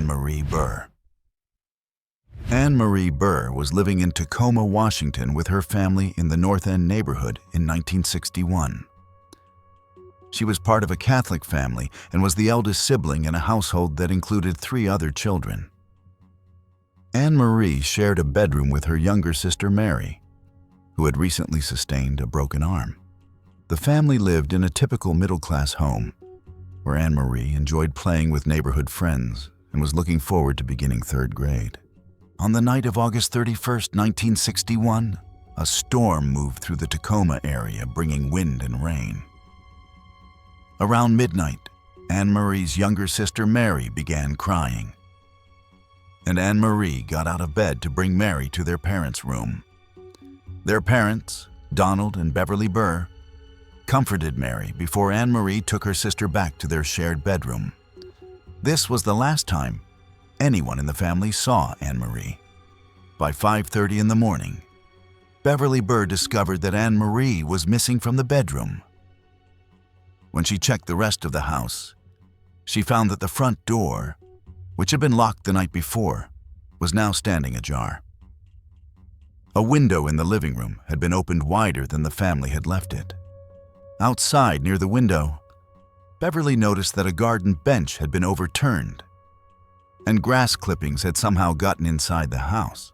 Marie Burr. Anne Marie Burr was living in Tacoma, Washington with her family in the North End neighborhood in 1961. She was part of a Catholic family and was the eldest sibling in a household that included 3 other children. Anne Marie shared a bedroom with her younger sister Mary, who had recently sustained a broken arm. The family lived in a typical middle-class home, where Anne Marie enjoyed playing with neighborhood friends and was looking forward to beginning 3rd grade. On the night of August 31st, 1961, a storm moved through the Tacoma area, bringing wind and rain. Around midnight, Anne Marie's younger sister Mary began crying, and Anne Marie got out of bed to bring Mary to their parents' room. Their parents, Donald and Beverly Burr, comforted Mary before Anne Marie took her sister back to their shared bedroom. This was the last time anyone in the family saw Anne Marie. By 5:30 in the morning, Beverly Burr discovered that Anne Marie was missing from the bedroom. When she checked the rest of the house, she found that the front door, which had been locked the night before, was now standing ajar. A window in the living room had been opened wider than the family had left it. Outside, near the window, Beverly noticed that a garden bench had been overturned, and grass clippings had somehow gotten inside the house.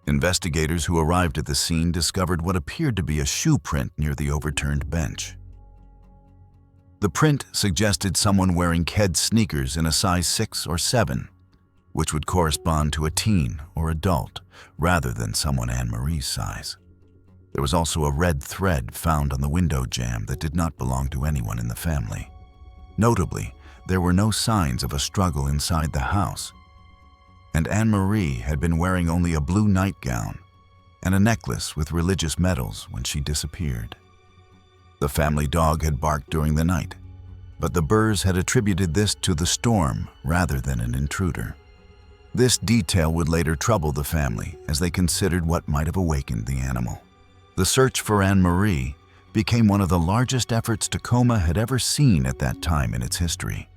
Investigators who arrived at the scene discovered what appeared to be a shoe print near the overturned bench. The print suggested someone wearing kid sneakers in a size 6 or 7, which would correspond to a teen or adult rather than someone Anne Marie's size. There was also a red thread found on the window jamb that did not belong to anyone in the family. Notably, there were no signs of a struggle inside the house, and Anne Marie had been wearing only a blue nightgown and a necklace with religious medals when she disappeared. The family dog had barked during the night, but the Burrs had attributed this to the storm rather than an intruder. This detail would later trouble the family as they considered what might have awakened the animal. The search for Anne Marie became one of the largest efforts Tacoma had ever seen at that time in its history.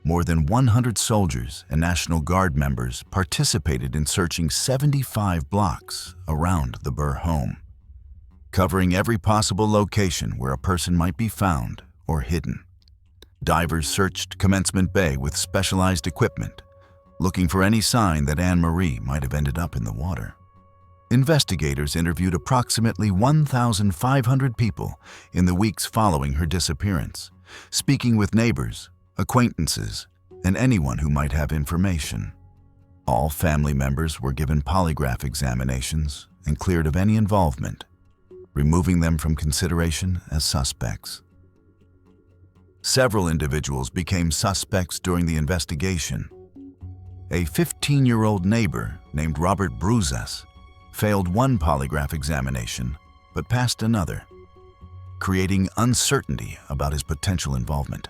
More than 100 soldiers and National Guard members participated in searching 75 blocks around the Burr home, covering every possible location where a person might be found or hidden. Divers searched Commencement Bay with specialized equipment, looking for any sign that Anne Marie might have ended up in the water. Investigators interviewed approximately 1,500 people in the weeks following her disappearance, speaking with neighbors, acquaintances, and anyone who might have information. All family members were given polygraph examinations and cleared of any involvement, removing them from consideration as suspects. Several individuals became suspects during the investigation. A 15-year-old neighbor named Robert Bruzes failed one polygraph examination but passed another, creating uncertainty about his potential involvement.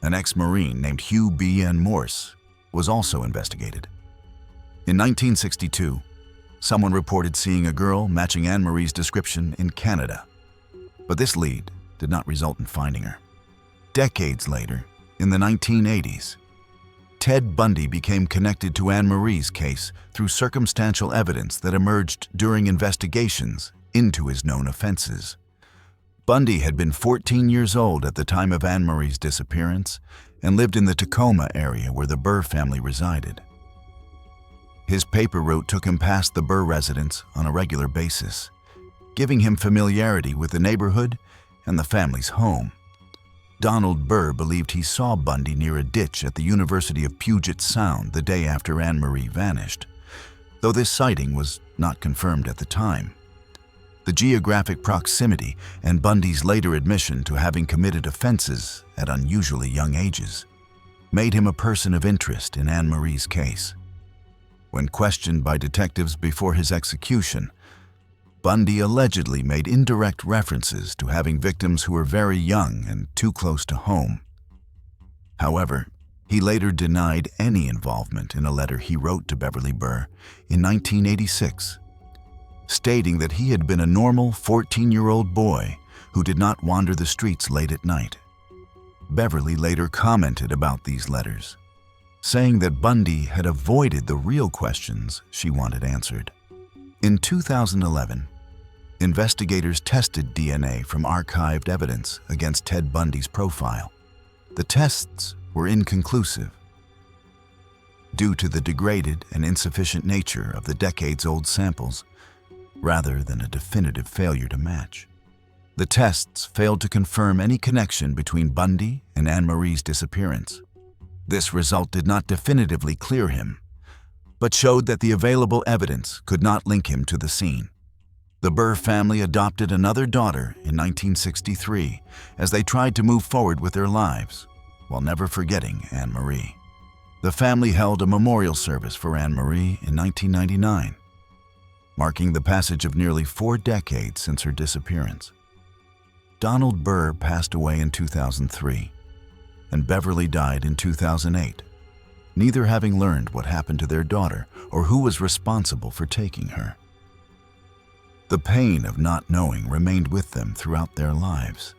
An ex-Marine named Hugh B. N. Morse was also investigated. In 1962, someone reported seeing a girl matching Anne Marie's description in Canada, but this lead did not result in finding her. Decades later, in the 1980s, Ted Bundy became connected to Anne Marie's case through circumstantial evidence that emerged during investigations into his known offenses. Bundy had been 14 years old at the time of Anne Marie's disappearance and lived in the Tacoma area where the Burr family resided. His paper route took him past the Burr residence on a regular basis, giving him familiarity with the neighborhood and the family's home. Donald Burr believed he saw Bundy near a ditch at the University of Puget Sound the day after Anne Marie vanished, though this sighting was not confirmed at the time. The geographic proximity and Bundy's later admission to having committed offenses at unusually young ages made him a person of interest in Anne Marie's case. When questioned by detectives before his execution, Bundy allegedly made indirect references to having victims who were very young and too close to home. However, he later denied any involvement in a letter he wrote to Beverly Burr in 1986, stating that he had been a normal 14-year-old boy who did not wander the streets late at night. Beverly later commented about these letters, saying that Bundy had avoided the real questions she wanted answered. In 2011, investigators tested DNA from archived evidence against Ted Bundy's profile. The tests were inconclusive due to the degraded and insufficient nature of the decades-old samples, rather than a definitive failure to match. The tests failed to confirm any connection between Bundy and Anne-Marie's disappearance. This result did not definitively clear him, but showed that the available evidence could not link him to the scene. The Burr family adopted another daughter in 1963 as they tried to move forward with their lives, while never forgetting Anne-Marie. The family held a memorial service for Anne-Marie in 1999, marking the passage of nearly 4 decades since her disappearance. Donald Burr passed away in 2003, and Beverly died in 2008, neither having learned what happened to their daughter or who was responsible for taking her. The pain of not knowing remained with them throughout their lives,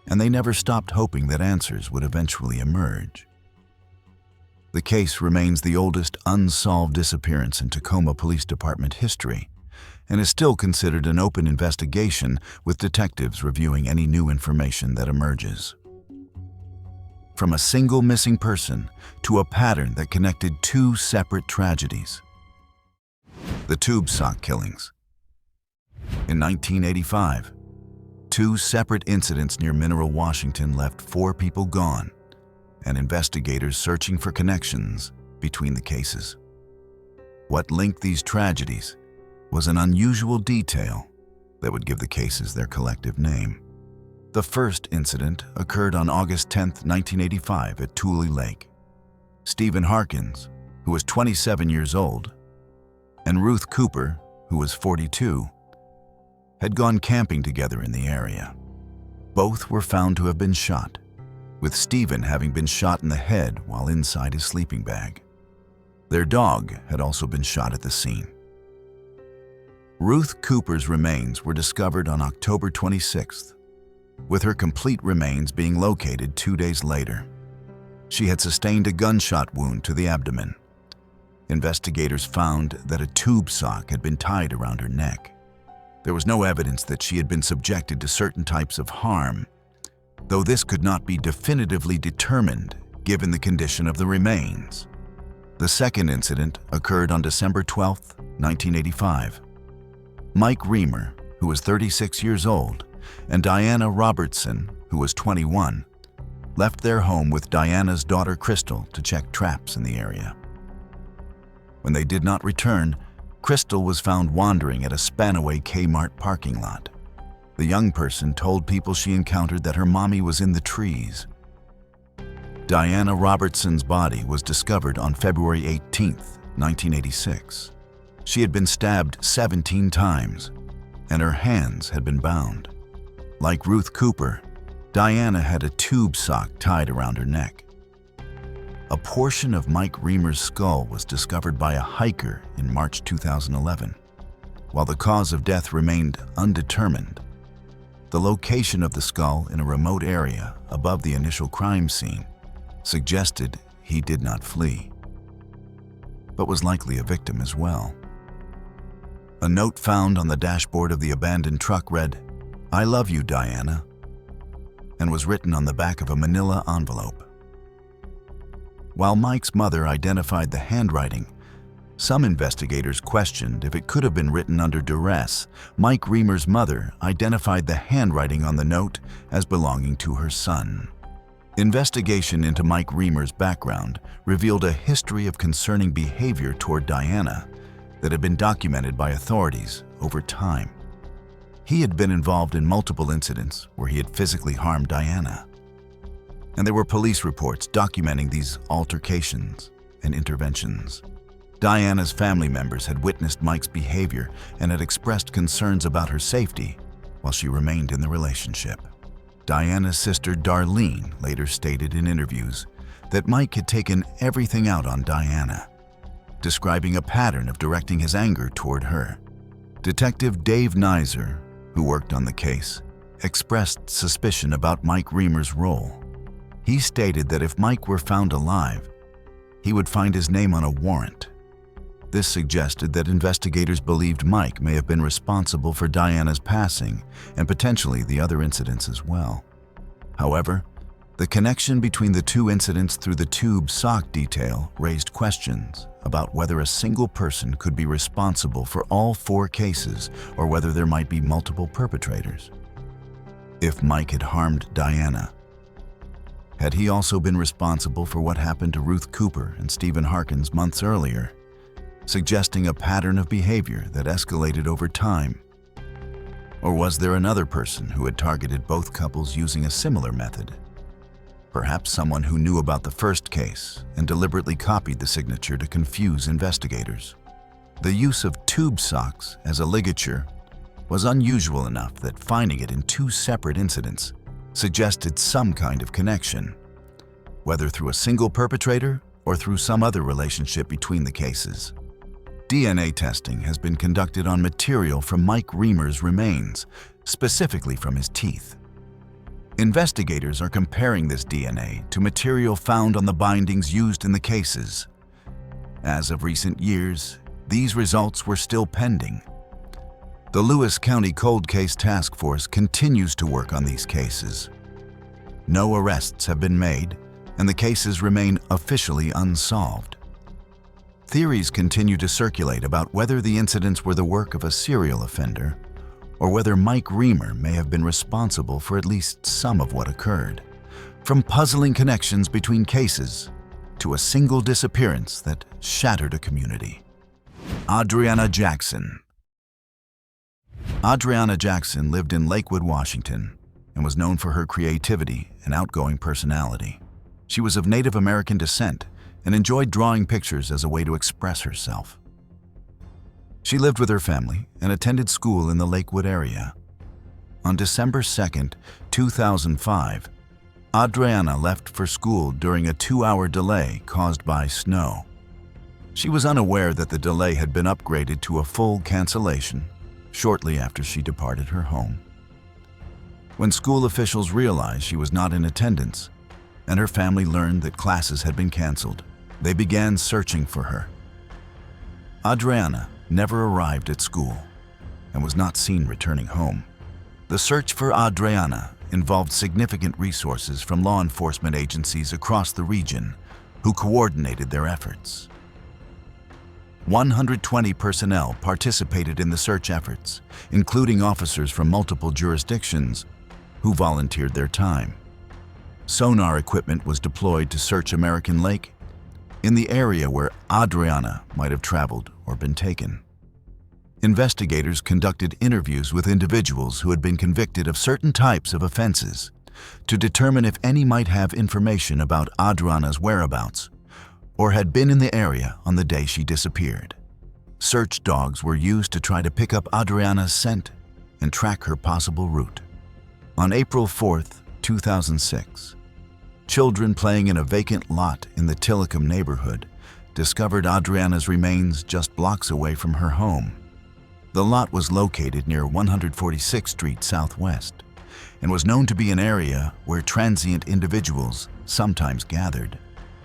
and they never stopped hoping that answers would eventually emerge. The case remains the oldest unsolved disappearance in Tacoma Police Department history and is still considered an open investigation, with detectives reviewing any new information that emerges. From a single missing person to a pattern that connected 2 separate tragedies. The tube sock killings. In 1985, 2 separate incidents near Mineral, Washington left 4 people gone, and investigators searching for connections between the cases. What linked these tragedies was an unusual detail that would give the cases their collective name. The first incident occurred on August 10, 1985 at Tule Lake. Stephen Harkins, who was 27 years old, and Ruth Cooper, who was 42, had gone camping together in the area. Both were found to have been shot, with Stephen having been shot in the head while inside his sleeping bag. Their dog had also been shot at the scene. Ruth Cooper's remains were discovered on October 26th, with her complete remains being located 2 days later. She had sustained a gunshot wound to the abdomen. Investigators found that a tube sock had been tied around her neck. There was no evidence that she had been subjected to certain types of harm, though this could not be definitively determined given the condition of the remains. The second incident occurred on December 12, 1985. Mike Reamer, who was 36 years old, and Diana Robertson, who was 21, left their home with Diana's daughter Crystal to check traps in the area. When they did not return, Crystal was found wandering at a Spanaway Kmart parking lot. The young person told people she encountered that her mommy was in the trees. Diana Robertson's body was discovered on February 18, 1986. She had been stabbed 17 times, and her hands had been bound. Like Ruth Cooper, Diana had a tube sock tied around her neck. A portion of Mike Reamer's skull was discovered by a hiker in March 2011. While the cause of death remained undetermined, the location of the skull in a remote area above the initial crime scene suggested he did not flee, but was likely a victim as well. A note found on the dashboard of the abandoned truck read, "I love you, Diana," and was written on the back of a manila envelope. While Mike's mother identified the handwriting, some investigators questioned if it could have been written under duress. Mike Reamer's mother identified the handwriting on the note as belonging to her son. Investigation into Mike Reamer's background revealed a history of concerning behavior toward Diana that had been documented by authorities over time. He had been involved in multiple incidents where he had physically harmed Diana, and there were police reports documenting these altercations and interventions. Diana's family members had witnessed Mike's behavior and had expressed concerns about her safety while she remained in the relationship. Diana's sister Darlene later stated in interviews that Mike had taken everything out on Diana, describing a pattern of directing his anger toward her. Detective Dave Nizer, who worked on the case, expressed suspicion about Mike Reamer's role. He stated that if Mike were found alive, he would find his name on a warrant. This suggested that investigators believed Mike may have been responsible for Diana's passing and potentially the other incidents as well. However, the connection between the two incidents through the tube sock detail raised questions about whether a single person could be responsible for all 4 cases or whether there might be multiple perpetrators. If Mike had harmed Diana, had he also been responsible for what happened to Ruth Cooper and Stephen Harkins months earlier, suggesting a pattern of behavior that escalated over time? Or was there another person who had targeted both couples using a similar method? Perhaps someone who knew about the first case and deliberately copied the signature to confuse investigators. The use of tube socks as a ligature was unusual enough that finding it in 2 separate incidents suggested some kind of connection, whether through a single perpetrator or through some other relationship between the cases. DNA testing has been conducted on material from Mike Reamer's remains, specifically from his teeth. Investigators are comparing this DNA to material found on the bindings used in the cases. As of recent years, these results were still pending. The Lewis County Cold Case Task Force continues to work on these cases. No arrests have been made, and the cases remain officially unsolved. Theories continue to circulate about whether the incidents were the work of a serial offender or whether Mike Reamer may have been responsible for at least some of what occurred, from puzzling connections between cases to a single disappearance that shattered a community. Adriana Jackson. Adriana Jackson lived in Lakewood, Washington, and was known for her creativity and outgoing personality. She was of Native American descent and enjoyed drawing pictures as a way to express herself. She lived with her family and attended school in the Lakewood area. On December 2, 2005, Adriana left for school during a 2-hour delay caused by snow. She was unaware that the delay had been upgraded to a full cancellation shortly after she departed her home. When school officials realized she was not in attendance and her family learned that classes had been canceled, they began searching for her. Adriana never arrived at school and was not seen returning home. The search for Adriana involved significant resources from law enforcement agencies across the region who coordinated their efforts. 120 personnel participated in the search efforts, including officers from multiple jurisdictions who volunteered their time. Sonar equipment was deployed to search American Lake in the area where Adriana might have traveled or been taken. Investigators conducted interviews with individuals who had been convicted of certain types of offenses to determine if any might have information about Adriana's whereabouts or had been in the area on the day she disappeared. Search dogs were used to try to pick up Adriana's scent and track her possible route. On April 4, 2006, children playing in a vacant lot in the Tillicum neighborhood discovered Adriana's remains just blocks away from her home. The lot was located near 146th Street Southwest and was known to be an area where transient individuals sometimes gathered.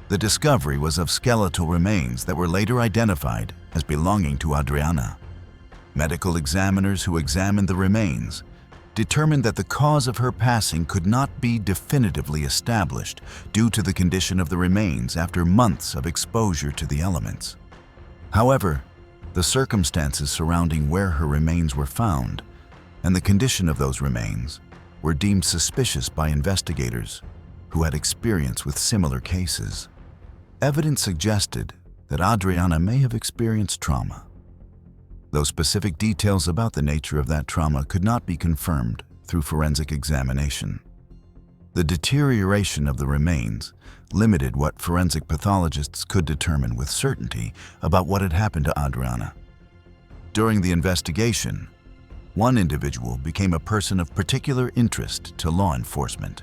The discovery was of skeletal remains that were later identified as belonging to Adriana. Medical examiners who examined the remains determined that the cause of her passing could not be definitively established due to the condition of the remains after months of exposure to the elements. However, the circumstances surrounding where her remains were found and the condition of those remains were deemed suspicious by investigators who had experience with similar cases. Evidence suggested that Adriana may have experienced trauma, though specific details about the nature of that trauma could not be confirmed through forensic examination. The deterioration of the remains limited what forensic pathologists could determine with certainty about what had happened to Adriana. During the investigation, one individual became a person of particular interest to law enforcement.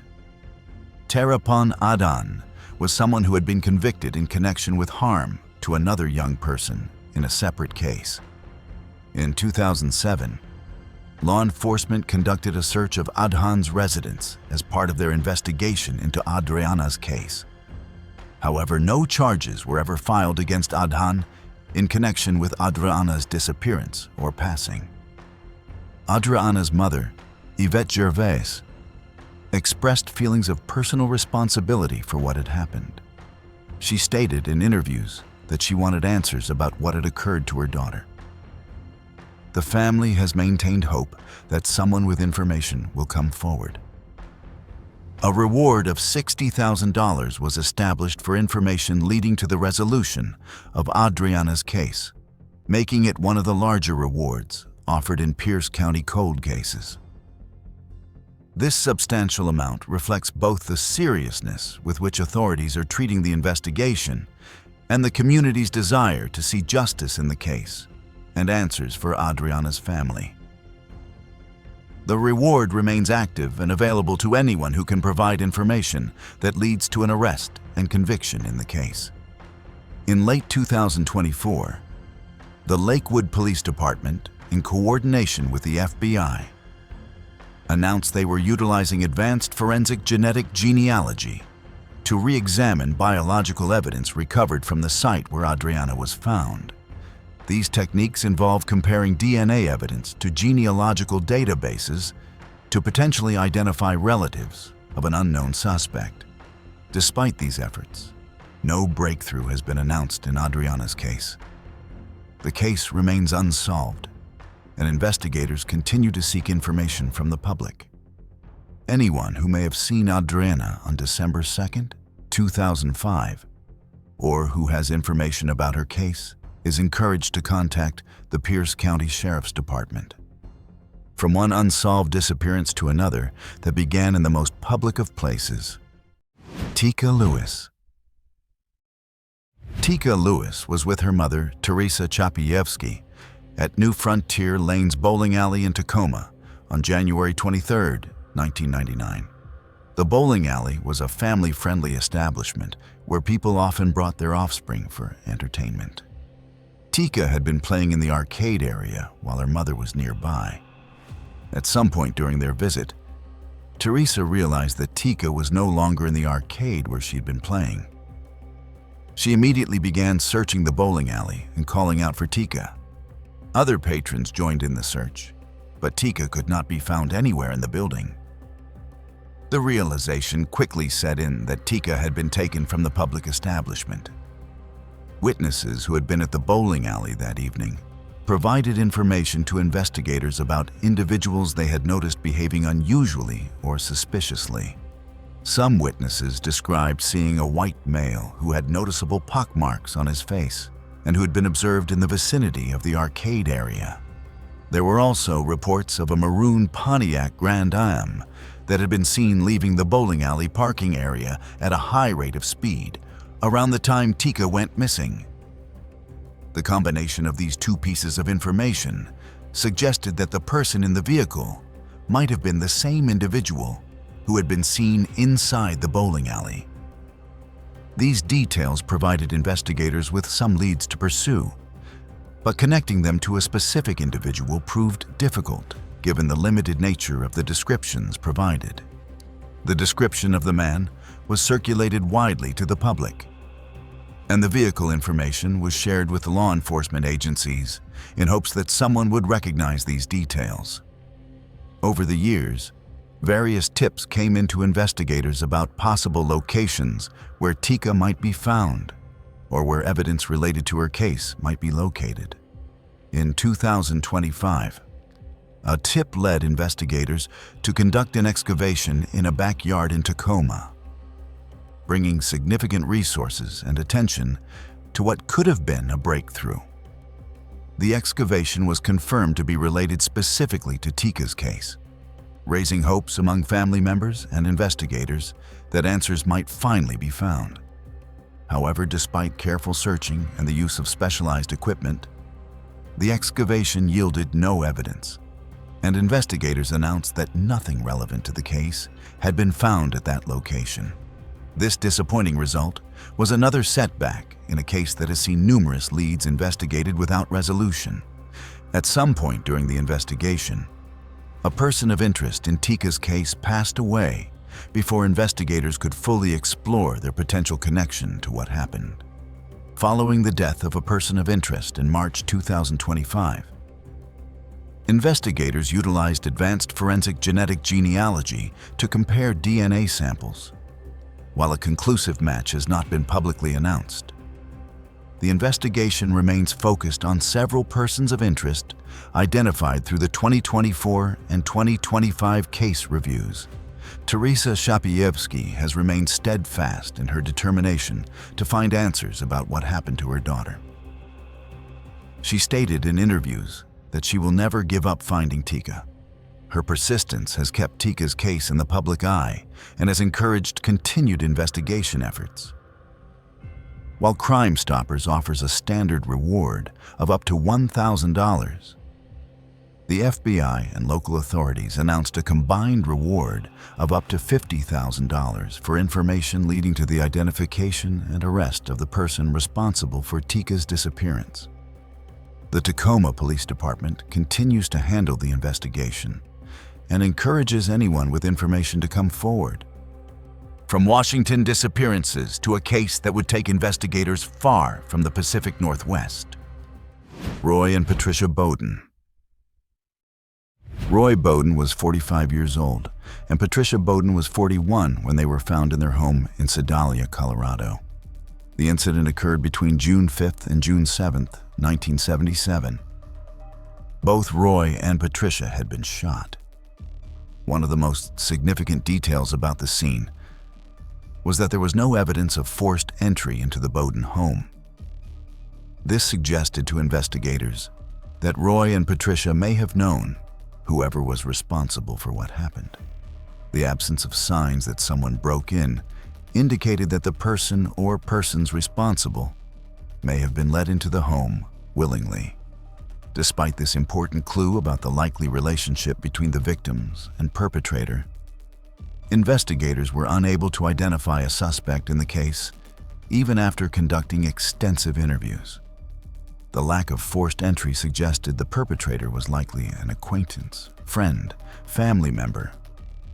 Terapon Adan was someone who had been convicted in connection with harm to another young person in a separate case. In 2007, law enforcement conducted a search of Adhan's residence as part of their investigation into Adriana's case. However, no charges were ever filed against Adhan in connection with Adriana's disappearance or passing. Adriana's mother, Yvette Gervais, expressed feelings of personal responsibility for what had happened. She stated in interviews that she wanted answers about what had occurred to her daughter. The family has maintained hope that someone with information will come forward. A reward of $60,000 was established for information leading to the resolution of Adriana's case, making it one of the larger rewards offered in Pierce County cold cases. This substantial amount reflects both the seriousness with which authorities are treating the investigation and the community's desire to see justice in the case and answers for Adriana's family. The reward remains active and available to anyone who can provide information that leads to an arrest and conviction in the case. In late 2024, the Lakewood Police Department, in coordination with the FBI, announced they were utilizing advanced forensic genetic genealogy to re-examine biological evidence recovered from the site where Adriana was found. These techniques involve comparing DNA evidence to genealogical databases to potentially identify relatives of an unknown suspect. Despite these efforts, no breakthrough has been announced in Adriana's case. The case remains unsolved, and investigators continue to seek information from the public. Anyone who may have seen Adriana on December 2nd, 2005, or who has information about her case is encouraged to contact the Pierce County Sheriff's Department. From one unsolved disappearance to another that began in the most public of places. Tika Lewis. Tika Lewis was with her mother, Teresa Chapievsky, at New Frontier Lanes Bowling Alley in Tacoma on January 23, 1999. The bowling alley was a family-friendly establishment where people often brought their offspring for entertainment. Tika had been playing in the arcade area while her mother was nearby. At some point during their visit, Teresa realized that Tika was no longer in the arcade where she'd been playing. She immediately began searching the bowling alley and calling out for Tika. Other patrons joined in the search, but Tika could not be found anywhere in the building. The realization quickly set in that Tika had been taken from the public establishment. Witnesses who had been at the bowling alley that evening provided information to investigators about individuals they had noticed behaving unusually or suspiciously. Some witnesses described seeing a white male who had noticeable pockmarks on his face and who had been observed in the vicinity of the arcade area. There were also reports of a maroon Pontiac Grand Am that had been seen leaving the bowling alley parking area at a high rate of speed around the time Tika went missing. The combination of these two pieces of information suggested that the person in the vehicle might have been the same individual who had been seen inside the bowling alley. These details provided investigators with some leads to pursue, but connecting them to a specific individual proved difficult given the limited nature of the descriptions provided. The description of the man was circulated widely to the public, and the vehicle information was shared with law enforcement agencies in hopes that someone would recognize these details. Over the years, various tips came into investigators about possible locations where Tika might be found or where evidence related to her case might be located. In 2025, a tip led investigators to conduct an excavation in a backyard in Tacoma, bringing significant resources and attention to what could have been a breakthrough. The excavation was confirmed to be related specifically to Tika's case, raising hopes among family members and investigators that answers might finally be found. However, despite careful searching and the use of specialized equipment, the excavation yielded no evidence, and investigators announced that nothing relevant to the case had been found at that location. This disappointing result was another setback in a case that has seen numerous leads investigated without resolution. At some point during the investigation, a person of interest in Tika's case passed away before investigators could fully explore their potential connection to what happened. Following the death of a person of interest in March 2025, investigators utilized advanced forensic genetic genealogy to compare DNA samples. While a conclusive match has not been publicly announced, the investigation remains focused on several persons of interest identified through the 2024 and 2025 case reviews. Teresa Shapievsky has remained steadfast in her determination to find answers about what happened to her daughter. She stated in interviews that she will never give up finding Tika. Her persistence has kept Tika's case in the public eye and has encouraged continued investigation efforts. While Crime Stoppers offers a standard reward of up to $1,000, the FBI and local authorities announced a combined reward of up to $50,000 for information leading to the identification and arrest of the person responsible for Tika's disappearance. The Tacoma Police Department continues to handle the investigation and encourages anyone with information to come forward. From Washington disappearances to a case that would take investigators far from the Pacific Northwest. Roy and Patricia Bowden. Roy Bowden was 45 years old, and Patricia Bowden was 41 when they were found in their home in Sedalia, Colorado. The incident occurred between June 5th and June 7th, 1977. Both Roy and Patricia had been shot. One of the most significant details about the scene was that there was no evidence of forced entry into the Bowden home. This suggested to investigators that Roy and Patricia may have known whoever was responsible for what happened. The absence of signs that someone broke in indicated that the person or persons responsible may have been let into the home willingly. Despite this important clue about the likely relationship between the victims and perpetrator, investigators were unable to identify a suspect in the case, even after conducting extensive interviews. The lack of forced entry suggested the perpetrator was likely an acquaintance, friend, family member,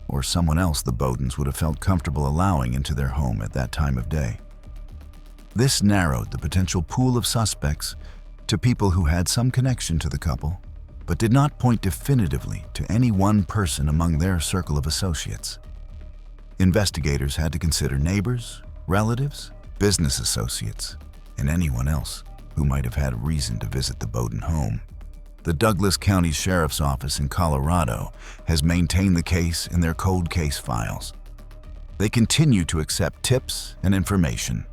or someone else the Bowdens would have felt comfortable allowing into their home at that time of day. This narrowed the potential pool of suspects to people who had some connection to the couple, but did not point definitively to any one person among their circle of associates. Investigators had to consider neighbors, relatives, business associates, and anyone else who might have had a reason to visit the Bowden home. The Douglas County Sheriff's Office in Colorado has maintained the case in their cold case files. They continue to accept tips and information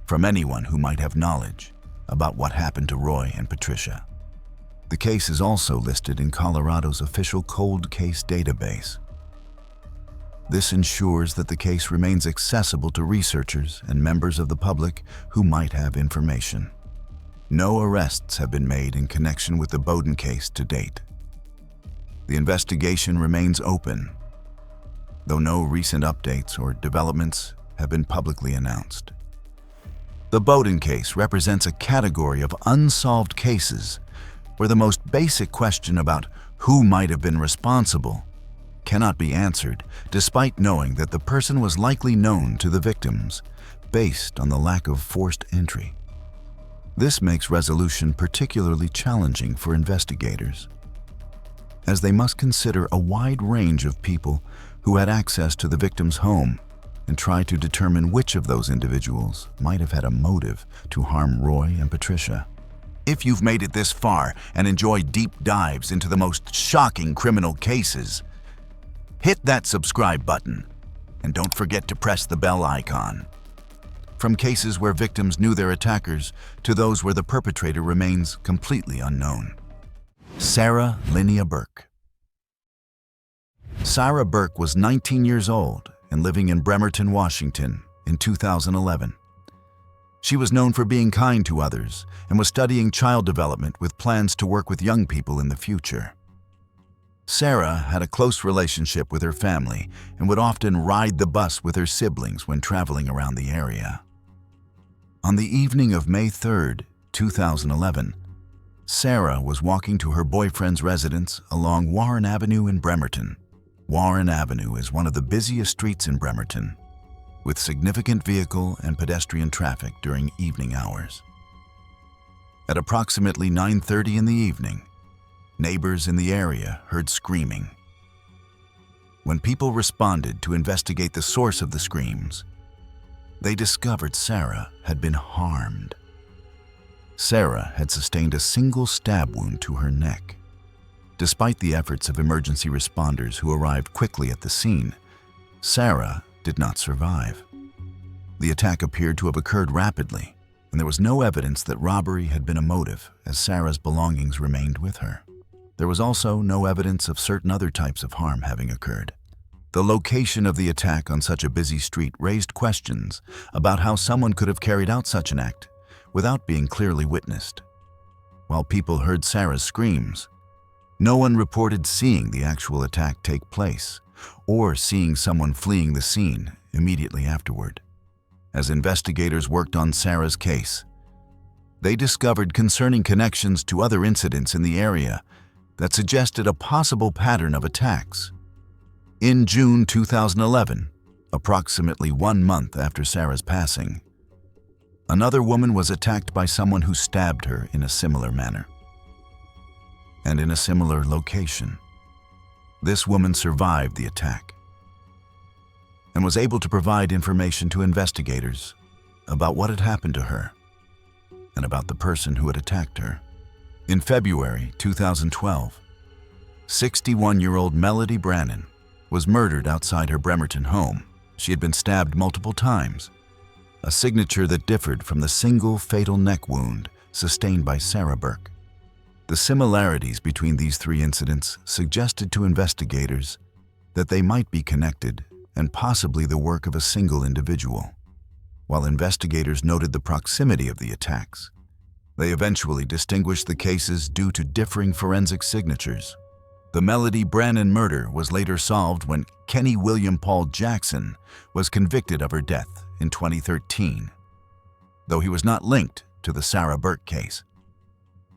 from anyone who might have knowledge about what happened to Roy and Patricia. The case is also listed in Colorado's official cold case database. This ensures that the case remains accessible to researchers and members of the public who might have information. No arrests have been made in connection with the Bowden case to date. The investigation remains open, though no recent updates or developments have been publicly announced. The Bowden case represents a category of unsolved cases where the most basic question about who might have been responsible cannot be answered, despite knowing that the person was likely known to the victims based on the lack of forced entry. This makes resolution particularly challenging for investigators, as they must consider a wide range of people who had access to the victim's home and try to determine which of those individuals might have had a motive to harm Roy and Patricia. If you've made it this far and enjoy deep dives into the most shocking criminal cases, hit that subscribe button and don't forget to press the bell icon. From cases where victims knew their attackers to those where the perpetrator remains completely unknown. Sarah Linnea Burke. Sarah Burke was 19 years old and living in Bremerton, Washington in 2011. She was known for being kind to others and was studying child development with plans to work with young people in the future. Sarah had a close relationship with her family and would often ride the bus with her siblings when traveling around the area. On the evening of May 3rd, 2011, Sarah was walking to her boyfriend's residence along Warren Avenue in Bremerton. Warren Avenue is one of the busiest streets in Bremerton, with significant vehicle and pedestrian traffic during evening hours. At approximately 9:30 in the evening, neighbors in the area heard screaming. When people responded to investigate the source of the screams, they discovered Sarah had been harmed. Sarah had sustained a single stab wound to her neck. Despite the efforts of emergency responders who arrived quickly at the scene, Sarah did not survive. The attack appeared to have occurred rapidly, and there was no evidence that robbery had been a motive, as Sarah's belongings remained with her. There was also no evidence of certain other types of harm having occurred. The location of the attack on such a busy street raised questions about how someone could have carried out such an act without being clearly witnessed. While people heard Sarah's screams, no one reported seeing the actual attack take place or seeing someone fleeing the scene immediately afterward. As investigators worked on Sarah's case, they discovered concerning connections to other incidents in the area that suggested a possible pattern of attacks. In June 2011, approximately 1 month after Sarah's passing, another woman was attacked by someone who stabbed her in a similar manner and in a similar location. This woman survived the attack and was able to provide information to investigators about what had happened to her and about the person who had attacked her. In February 2012, 61-year-old Melody Brannon was murdered outside her Bremerton home. She had been stabbed multiple times, a signature that differed from the single fatal neck wound sustained by Sarah Burke. The similarities between these 3 incidents suggested to investigators that they might be connected and possibly the work of a single individual. While investigators noted the proximity of the attacks, they eventually distinguished the cases due to differing forensic signatures. The Melody Brannon murder was later solved when Kenny William Paul Jackson was convicted of her death in 2013, though he was not linked to the Sarah Burke case.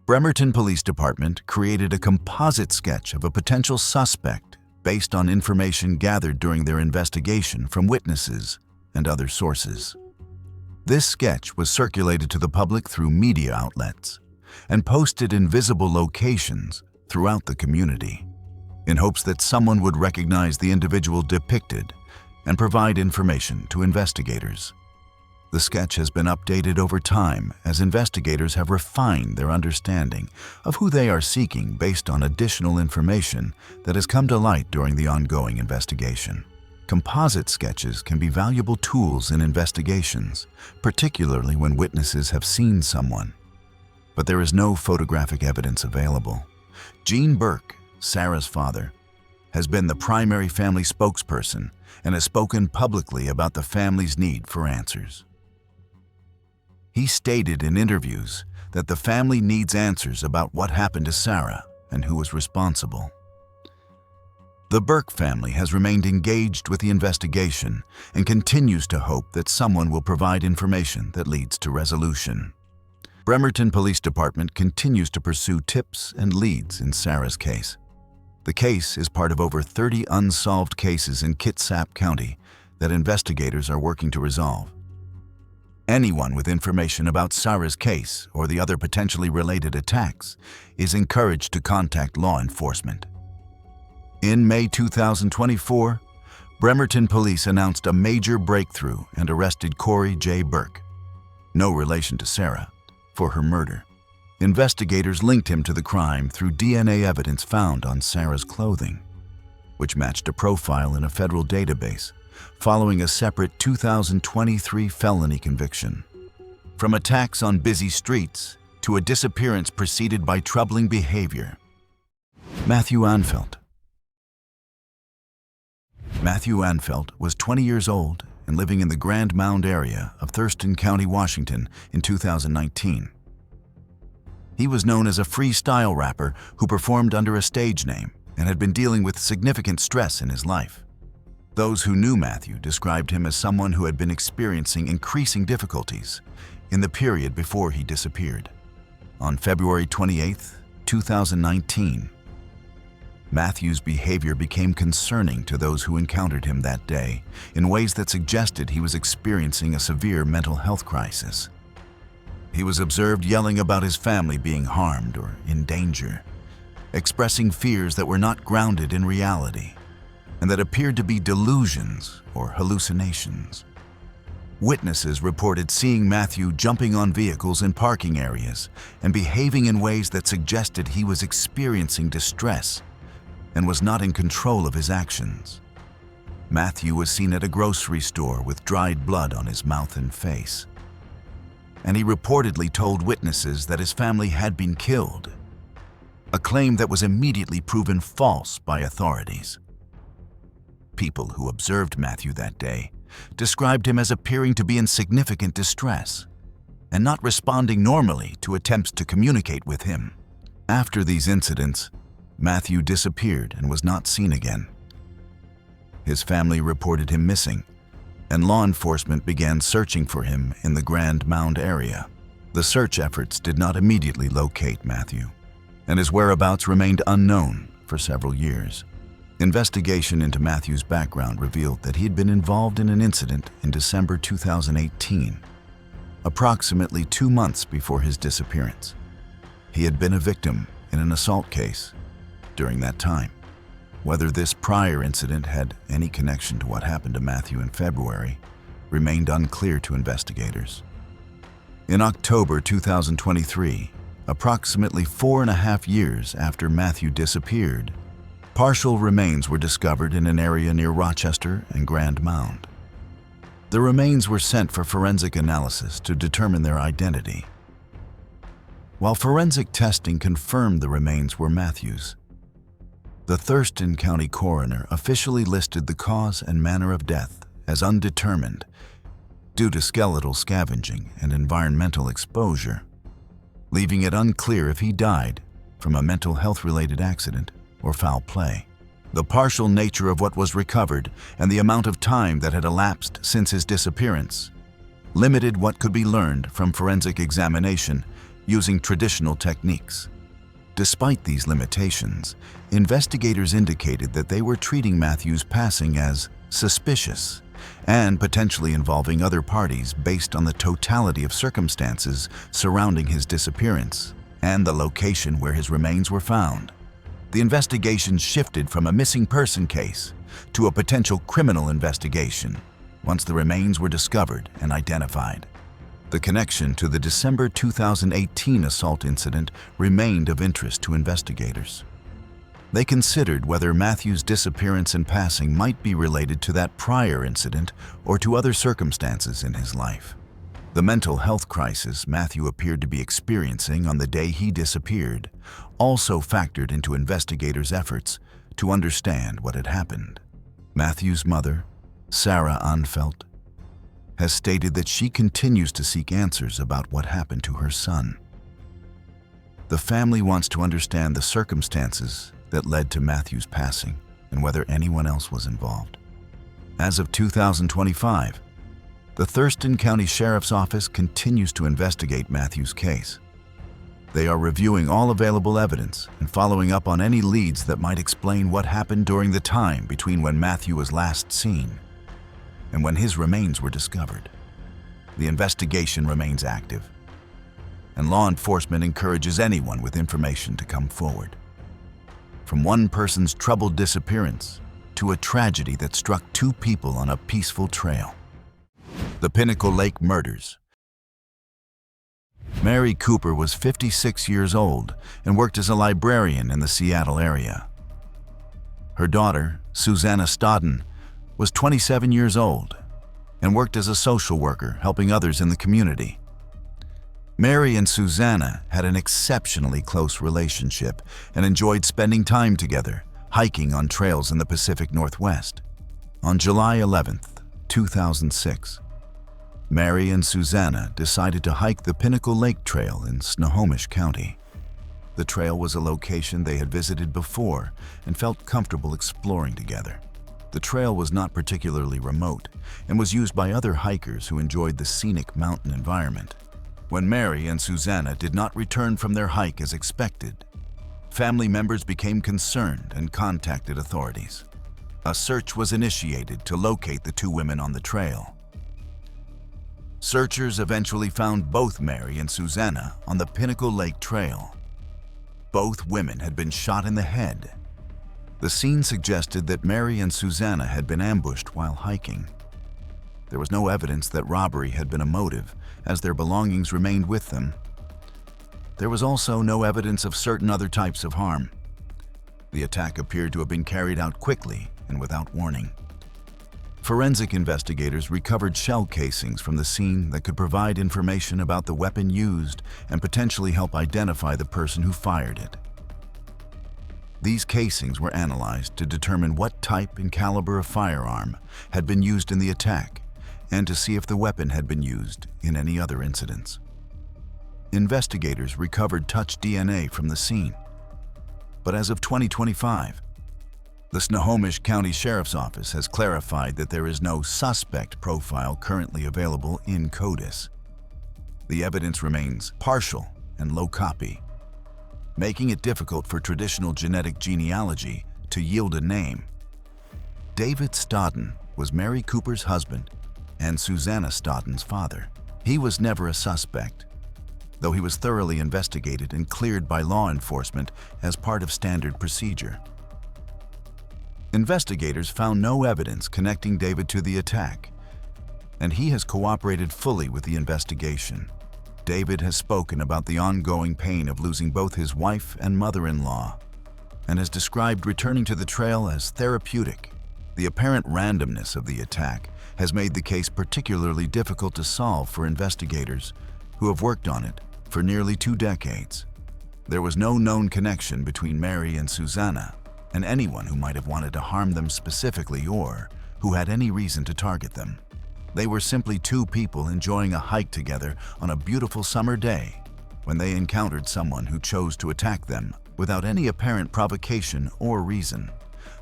Bremerton Police Department created a composite sketch of a potential suspect based on information gathered during their investigation from witnesses and other sources. This sketch was circulated to the public through media outlets and posted in visible locations throughout the community, in hopes that someone would recognize the individual depicted and provide information to investigators. The sketch has been updated over time as investigators have refined their understanding of who they are seeking based on additional information that has come to light during the ongoing investigation. Composite sketches can be valuable tools in investigations, particularly when witnesses have seen someone. But there is no photographic evidence available. Gene Burke, Sarah's father, has been the primary family spokesperson and has spoken publicly about the family's need for answers. He stated in interviews that the family needs answers about what happened to Sarah and who was responsible. The Burke family has remained engaged with the investigation and continues to hope that someone will provide information that leads to resolution. Bremerton Police Department continues to pursue tips and leads in Sarah's case. The case is part of over 30 unsolved cases in Kitsap County that investigators are working to resolve. Anyone with information about Sarah's case or the other potentially related attacks is encouraged to contact law enforcement. In May 2024, Bremerton police announced a major breakthrough and arrested Corey J. Burke, no relation to Sarah, for her murder. Investigators linked him to the crime through DNA evidence found on Sarah's clothing, which matched a profile in a federal database following a separate 2023 felony conviction. From attacks on busy streets to a disappearance preceded by troubling behavior. Matthew Unsolved. Matthew Unsolved was 20 years old and living in the Grand Mound area of Thurston County, Washington in 2019. He was known as a freestyle rapper who performed under a stage name and had been dealing with significant stress in his life. Those who knew Matthew described him as someone who had been experiencing increasing difficulties in the period before he disappeared. On February 28, 2019, Matthew's behavior became concerning to those who encountered him that day in ways that suggested he was experiencing a severe mental health crisis. He was observed yelling about his family being harmed or in danger, expressing fears that were not grounded in reality and that appeared to be delusions or hallucinations. Witnesses reported seeing Matthew jumping on vehicles in parking areas and behaving in ways that suggested he was experiencing distress and was not in control of his actions. Matthew was seen at a grocery store with dried blood on his mouth and face, and he reportedly told witnesses that his family had been killed, a claim that was immediately proven false by authorities. People who observed Matthew that day described him as appearing to be in significant distress and not responding normally to attempts to communicate with him. After these incidents, Matthew disappeared and was not seen again. His family reported him missing, and law enforcement began searching for him in the Grand Mound area. The search efforts did not immediately locate Matthew, and his whereabouts remained unknown for several years. Investigation into Matthew's background revealed that he had been involved in an incident in December 2018, approximately 2 months before his disappearance. He had been a victim in an assault case during that time. Whether this prior incident had any connection to what happened to Matthew in February remained unclear to investigators. In October 2023, approximately 4.5 years after Matthew disappeared, partial remains were discovered in an area near Rochester and Grand Mound. The remains were sent for forensic analysis to determine their identity. While forensic testing confirmed the remains were Matthew's, the Thurston County coroner officially listed the cause and manner of death as undetermined due to skeletal scavenging and environmental exposure, leaving it unclear if he died from a mental health-related accident or foul play. The partial nature of what was recovered and the amount of time that had elapsed since his disappearance limited what could be learned from forensic examination using traditional techniques. Despite these limitations, investigators indicated that they were treating Matthew's passing as suspicious and potentially involving other parties based on the totality of circumstances surrounding his disappearance and the location where his remains were found. The investigation shifted from a missing person case to a potential criminal investigation once the remains were discovered and identified. The connection to the December 2018 assault incident remained of interest to investigators. They considered whether Matthew's disappearance and passing might be related to that prior incident or to other circumstances in his life. The mental health crisis Matthew appeared to be experiencing on the day he disappeared also factored into investigators' efforts to understand what had happened. Matthew's mother, Sarah Unsolved, has stated that she continues to seek answers about what happened to her son. The family wants to understand the circumstances that led to Matthew's passing and whether anyone else was involved. As of 2025, the Thurston County Sheriff's Office continues to investigate Matthew's case. They are reviewing all available evidence and following up on any leads that might explain what happened during the time between when Matthew was last seen and when his remains were discovered. The investigation remains active, and law enforcement encourages anyone with information to come forward. From one person's troubled disappearance to a tragedy that struck 2 people on a peaceful trail. The Pinnacle Lake Murders. Mary Cooper was 56 years old and worked as a librarian in the Seattle area. Her daughter, Susanna Stodden, was 27 years old and worked as a social worker helping others in the community. Mary and Susanna had an exceptionally close relationship and enjoyed spending time together, hiking on trails in the Pacific Northwest. On July 11th, 2006, Mary and Susanna decided to hike the Pinnacle Lake Trail in Snohomish County. The trail was a location they had visited before and felt comfortable exploring together. The trail was not particularly remote and was used by other hikers who enjoyed the scenic mountain environment. When Mary and Susanna did not return from their hike as expected, family members became concerned and contacted authorities. A search was initiated to locate the two women on the trail. Searchers eventually found both Mary and Susanna on the Pinnacle Lake Trail. Both women had been shot in the head. The scene suggested that Mary and Susanna had been ambushed while hiking. There was no evidence that robbery had been a motive, as their belongings remained with them. There was also no evidence of certain other types of harm. The attack appeared to have been carried out quickly and without warning. Forensic investigators recovered shell casings from the scene that could provide information about the weapon used and potentially help identify the person who fired it. These casings were analyzed to determine what type and caliber of firearm had been used in the attack and to see if the weapon had been used in any other incidents. Investigators recovered touch DNA from the scene, but as of 2025, the Snohomish County Sheriff's Office has clarified that there is no suspect profile currently available in CODIS. The evidence remains partial and low copy, making it difficult for traditional genetic genealogy to yield a name. David Stodden was Mary Cooper's husband and Susanna Stodden's father. He was never a suspect, though he was thoroughly investigated and cleared by law enforcement as part of standard procedure. Investigators found no evidence connecting David to the attack, and he has cooperated fully with the investigation. David has spoken about the ongoing pain of losing both his wife and mother-in-law, and has described returning to the trail as therapeutic. The apparent randomness of the attack has made the case particularly difficult to solve for investigators who have worked on it for nearly 2 decades. There was no known connection between Mary and Susanna, and anyone who might have wanted to harm them specifically or who had any reason to target them. They were simply two people enjoying a hike together on a beautiful summer day when they encountered someone who chose to attack them without any apparent provocation or reason.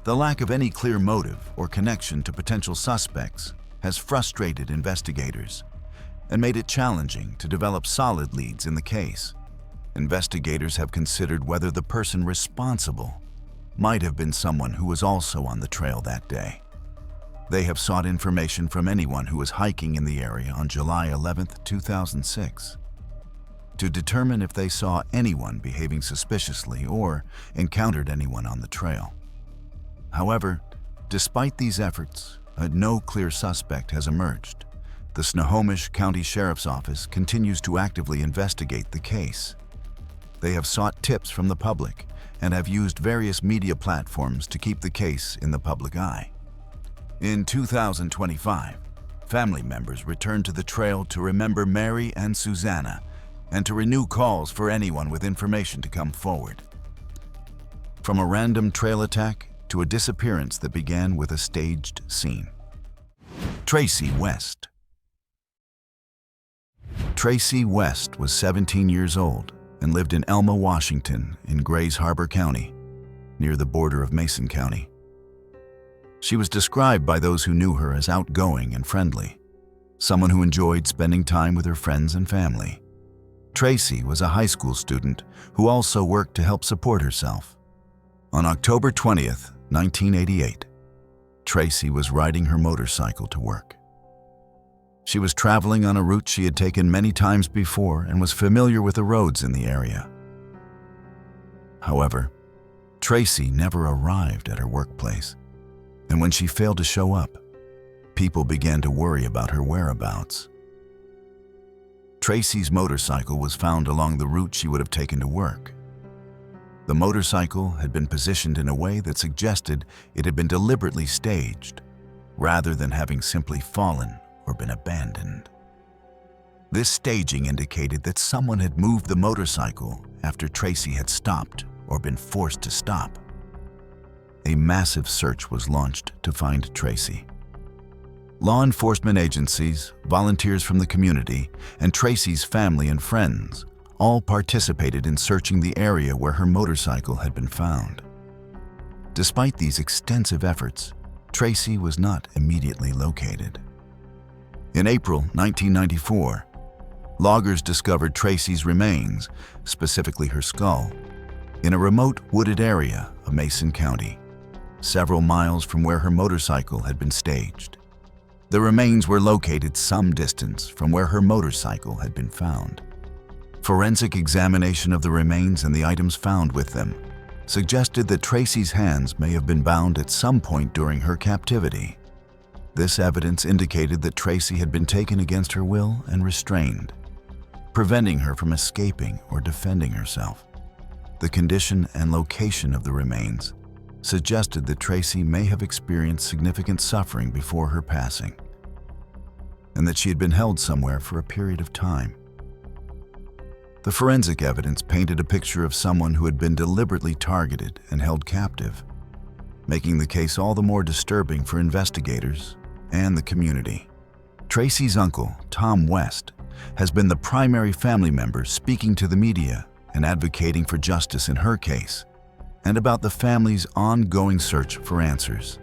The lack of any clear motive or connection to potential suspects has frustrated investigators and made it challenging to develop solid leads in the case. Investigators have considered whether the person responsible might have been someone who was also on the trail that day. They have sought information from anyone who was hiking in the area on July 11, 2006, to determine if they saw anyone behaving suspiciously or encountered anyone on the trail. However, despite these efforts, no clear suspect has emerged. The Snohomish County Sheriff's Office continues to actively investigate the case. They have sought tips from the public and have used various media platforms to keep the case in the public eye. In 2025, family members returned to the trail to remember Mary and Susanna and to renew calls for anyone with information to come forward. From a random trail attack to a disappearance that began with a staged scene. Tracy West. Tracy West was 17 years old and lived in Elma, Washington, in Grays Harbor County, near the border of Mason County. She was described by those who knew her as outgoing and friendly, someone who enjoyed spending time with her friends and family. Tracy was a high school student who also worked to help support herself. On October 20th, 1988, Tracy was riding her motorcycle to work. She was traveling on a route she had taken many times before and was familiar with the roads in the area. However, Tracy never arrived at her workplace, and when she failed to show up, people began to worry about her whereabouts. Tracy's motorcycle was found along the route she would have taken to work. The motorcycle had been positioned in a way that suggested it had been deliberately staged, rather than having simply fallen or been abandoned. This staging indicated that someone had moved the motorcycle after Tracy had stopped or been forced to stop. A massive search was launched to find Tracy. Law enforcement agencies, volunteers from the community, and Tracy's family and friends all participated in searching the area where her motorcycle had been found. Despite these extensive efforts, Tracy was not immediately located. In April 1994, loggers discovered Tracy's remains, specifically her skull, in a remote wooded area of Mason County, several miles from where her motorcycle had been staged. The remains were located some distance from where her motorcycle had been found. Forensic examination of the remains and the items found with them suggested that Tracy's hands may have been bound at some point during her captivity. This evidence indicated that Tracy had been taken against her will and restrained, preventing her from escaping or defending herself. The condition and location of the remains suggested that Tracy may have experienced significant suffering before her passing, and that she had been held somewhere for a period of time. The forensic evidence painted a picture of someone who had been deliberately targeted and held captive, making the case all the more disturbing for investigators and the community. Tracy's uncle, Tom West, has been the primary family member speaking to the media and advocating for justice in her case and about the family's ongoing search for answers.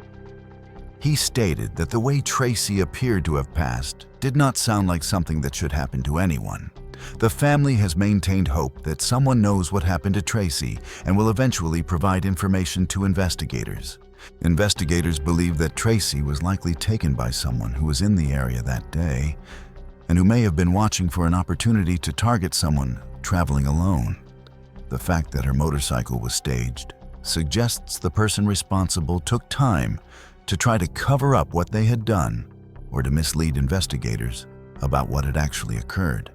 He stated that the way Tracy appeared to have passed did not sound like something that should happen to anyone. The family has maintained hope that someone knows what happened to Tracy and will eventually provide information to investigators. Investigators believe that Tracy was likely taken by someone who was in the area that day and who may have been watching for an opportunity to target someone traveling alone. The fact that her motorcycle was staged suggests the person responsible took time to try to cover up what they had done or to mislead investigators about what had actually occurred.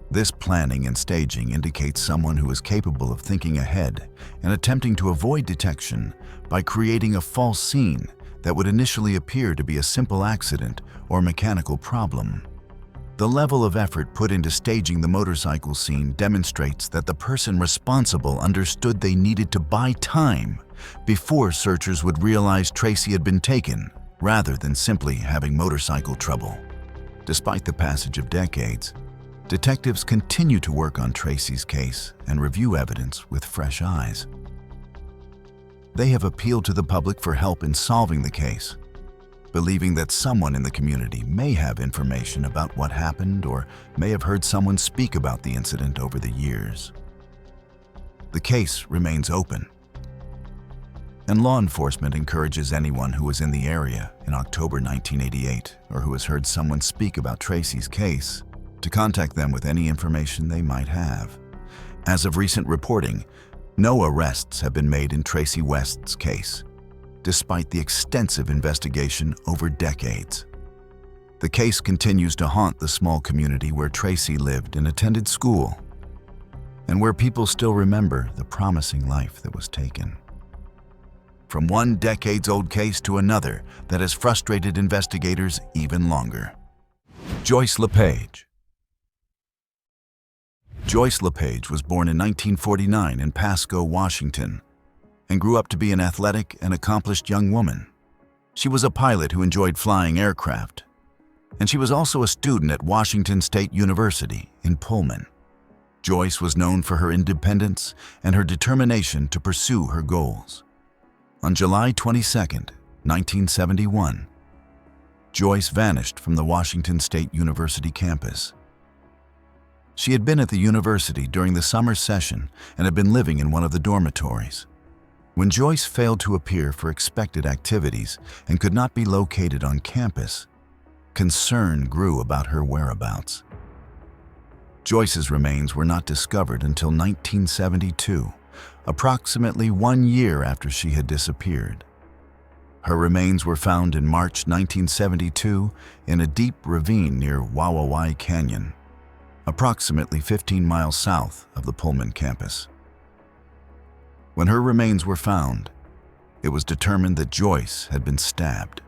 This planning and staging indicates someone who is capable of thinking ahead and attempting to avoid detection by creating a false scene that would initially appear to be a simple accident or mechanical problem. The level of effort put into staging the motorcycle scene demonstrates that the person responsible understood they needed to buy time before searchers would realize Tracy had been taken, rather than simply having motorcycle trouble. Despite the passage of decades, detectives continue to work on Tracy's case and review evidence with fresh eyes. They have appealed to the public for help in solving the case, believing that someone in the community may have information about what happened or may have heard someone speak about the incident over the years. The case remains open, and law enforcement encourages anyone who was in the area in October 1988 or who has heard someone speak about Tracy's case to contact them with any information they might have. As of recent reporting, no arrests have been made in Tracy West's case, despite the extensive investigation over decades. The case continues to haunt the small community where Tracy lived and attended school, and where people still remember the promising life that was taken. From one decades-old case to another that has frustrated investigators even longer. Joyce LePage. Joyce LePage was born in 1949 in Pasco, Washington, and grew up to be an athletic and accomplished young woman. She was a pilot who enjoyed flying aircraft, and she was also a student at Washington State University in Pullman. Joyce was known for her independence and her determination to pursue her goals. On July 22, 1971, Joyce vanished from the Washington State University campus. She had been at the university during the summer session and had been living in one of the dormitories. When Joyce failed to appear for expected activities and could not be located on campus, concern grew about her whereabouts. Joyce's remains were not discovered until 1972, approximately 1 year after she had disappeared. Her remains were found in March 1972 in a deep ravine near Wawawai Canyon, approximately 15 miles south of the Pullman campus. When her remains were found, it was determined that Joyce had been stabbed.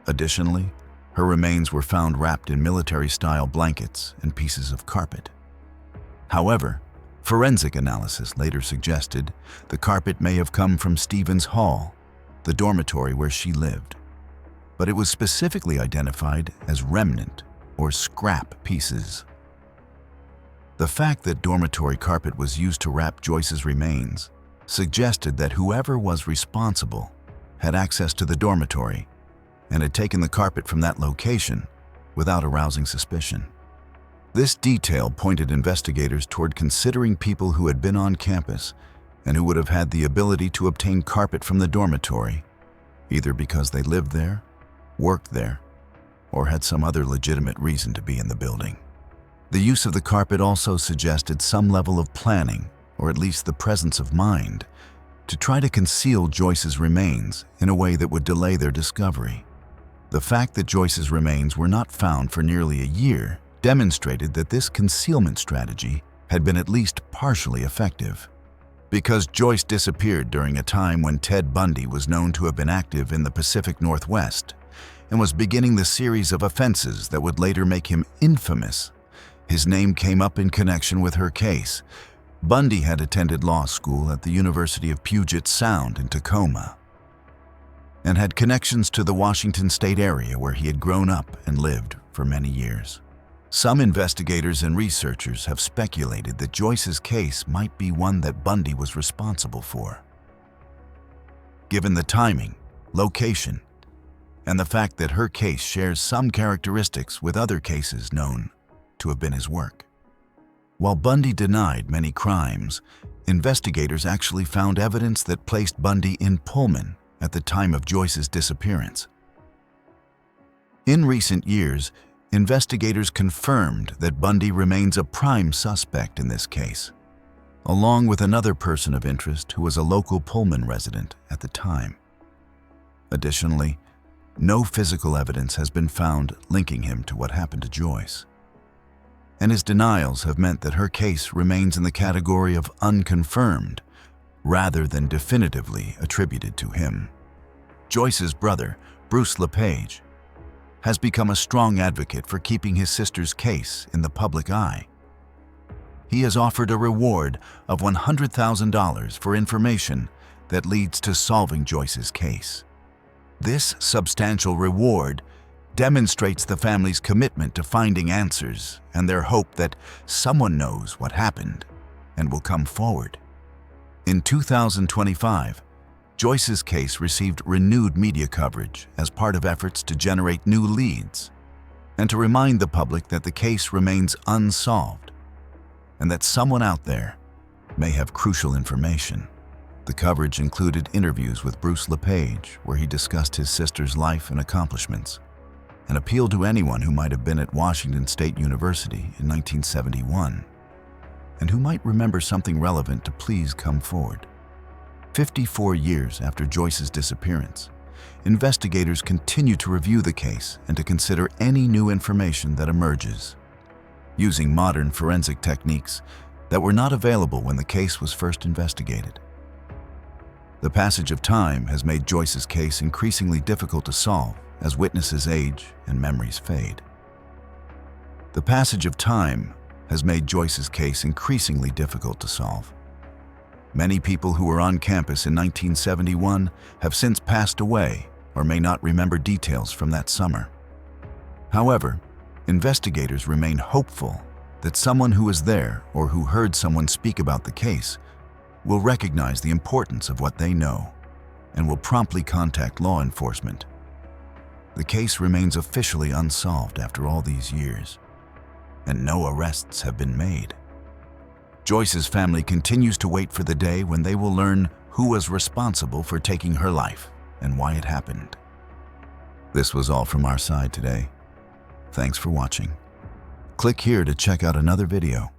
Additionally, her remains were found wrapped in military-style blankets and pieces of carpet. However, forensic analysis later suggested the carpet may have come from Stevens Hall, the dormitory where she lived, but it was specifically identified as remnant or scrap pieces. The fact that dormitory carpet was used to wrap Joyce's remains suggested that whoever was responsible had access to the dormitory and had taken the carpet from that location without arousing suspicion. This detail pointed investigators toward considering people who had been on campus and who would have had the ability to obtain carpet from the dormitory, either because they lived there, worked there, or had some other legitimate reason to be in the building. The use of the carpet also suggested some level of planning, or at least the presence of mind, to try to conceal Joyce's remains in a way that would delay their discovery. The fact that Joyce's remains were not found for nearly a year demonstrated that this concealment strategy had been at least partially effective. Because Joyce disappeared during a time when Ted Bundy was known to have been active in the Pacific Northwest and was beginning the series of offenses that would later make him infamous, his name came up in connection with her case. Bundy had attended law school at the University of Puget Sound in Tacoma and had connections to the Washington state area where he had grown up and lived for many years. Some investigators and researchers have speculated that Joyce's case might be one that Bundy was responsible for. Given the timing, location, and the fact that her case shares some characteristics with other cases known to have been his work. While Bundy denied many crimes, investigators actually found evidence that placed Bundy in Pullman at the time of Joyce's disappearance. In recent years, investigators confirmed that Bundy remains a prime suspect in this case, along with another person of interest who was a local Pullman resident at the time. Additionally, no physical evidence has been found linking him to what happened to Joyce, and his denials have meant that her case remains in the category of unconfirmed rather than definitively attributed to him. Joyce's brother, Bruce LePage, has become a strong advocate for keeping his sister's case in the public eye. He has offered a reward of $100,000 for information that leads to solving Joyce's case. This substantial reward demonstrates the family's commitment to finding answers and their hope that someone knows what happened and will come forward. In 2025, Joyce's case received renewed media coverage as part of efforts to generate new leads and to remind the public that the case remains unsolved and that someone out there may have crucial information. The coverage included interviews with Bruce LePage, where he discussed his sister's life and accomplishments, and appealed to anyone who might have been at Washington State University in 1971 and who might remember something relevant to please come forward. 54 years after Joyce's disappearance, investigators continue to review the case and to consider any new information that emerges, using modern forensic techniques that were not available when the case was first investigated. The passage of time has made Joyce's case increasingly difficult to solve as witnesses age and memories fade. The passage of time has made Joyce's case increasingly difficult to solve. Many people who were on campus in 1971 have since passed away or may not remember details from that summer. However, investigators remain hopeful that someone who was there or who heard someone speak about the case will recognize the importance of what they know and will promptly contact law enforcement. The case remains officially unsolved after all these years, and no arrests have been made. Joyce's family continues to wait for the day when they will learn who was responsible for taking her life and why it happened. This was all from our side today. Thanks for watching. Click here to check out another video.